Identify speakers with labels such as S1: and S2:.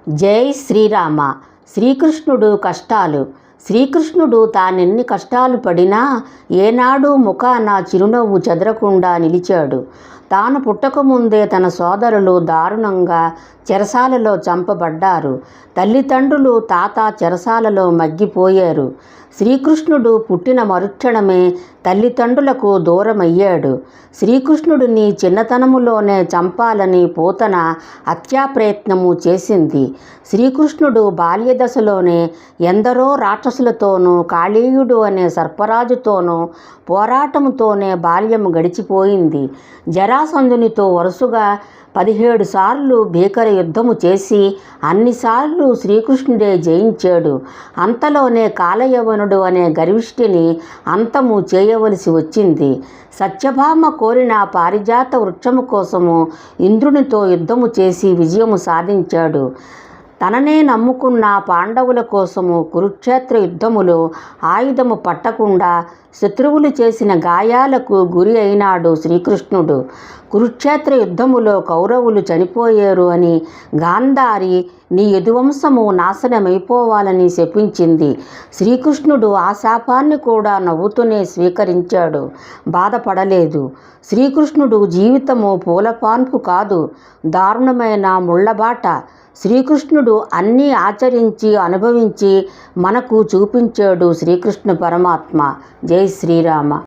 S1: జై శ్రీరామ. శ్రీకృష్ణుడు కష్టాలు. శ్రీకృష్ణుడు తానెన్ని కష్టాలు పడినా ఏనాడూ ముఖాన చిరునవ్వు చెదరకుండా నిలిచాడు. తాను పుట్టకముందే తన సోదరులు దారుణంగా చెరసాలలో చంపబడ్డారు. తల్లిదండ్రులు, తాత చెరసాలలో మగ్గిపోయారు. శ్రీకృష్ణుడు పుట్టిన మరుక్షణమే తల్లిదండ్రులకు దూరమయ్యాడు. శ్రీకృష్ణుడిని చిన్నతనములోనే చంపాలని పూతన హత్యాప్రయత్నము చేసింది. శ్రీకృష్ణుడు బాల్యదశలోనే ఎందరో రాక్షసులతోనూ, కాళీయుడు అనే సర్పరాజుతోనూ పోరాటముతోనే బాల్యం గడిచిపోయింది. జరాసంధునితో వరుసగా 17 సార్లు భీకర యుద్ధము చేసి అన్నిసార్లు శ్రీకృష్ణుడే జయించాడు. అంతలోనే కాలయవనుడు అనే గర్విష్ఠిని అంతము చేయవలసి వచ్చింది. సత్యభామ కోరిన పారిజాత వృక్షము కోసము ఇంద్రునితో యుద్ధము చేసి విజయము సాధించాడు. తననే నమ్ముకున్న పాండవుల కోసము కురుక్షేత్ర యుద్ధములో ఆయుధము పట్టకుండా శత్రువులు చేసిన గాయాలకు గురి అయినాడు శ్రీకృష్ణుడు. కురుక్షేత్ర యుద్ధములో కౌరవులు చనిపోయారు అని గాంధారి నీ యదువంశము నాశనమైపోవాలని శపించింది. శ్రీకృష్ణుడు ఆ శాపాన్ని కూడా నవ్వుతూనే స్వీకరించాడు, బాధపడలేదు. శ్రీకృష్ణుడు జీవితము పూలపాన్పు కాదు, దారుణమైన ముళ్ళబాట. శ్రీకృష్ణుడు అన్నీ ఆచరించి అనుభవించి మనకు చూపించాడు శ్రీకృష్ణ పరమాత్మ. జై శ్రీరామ.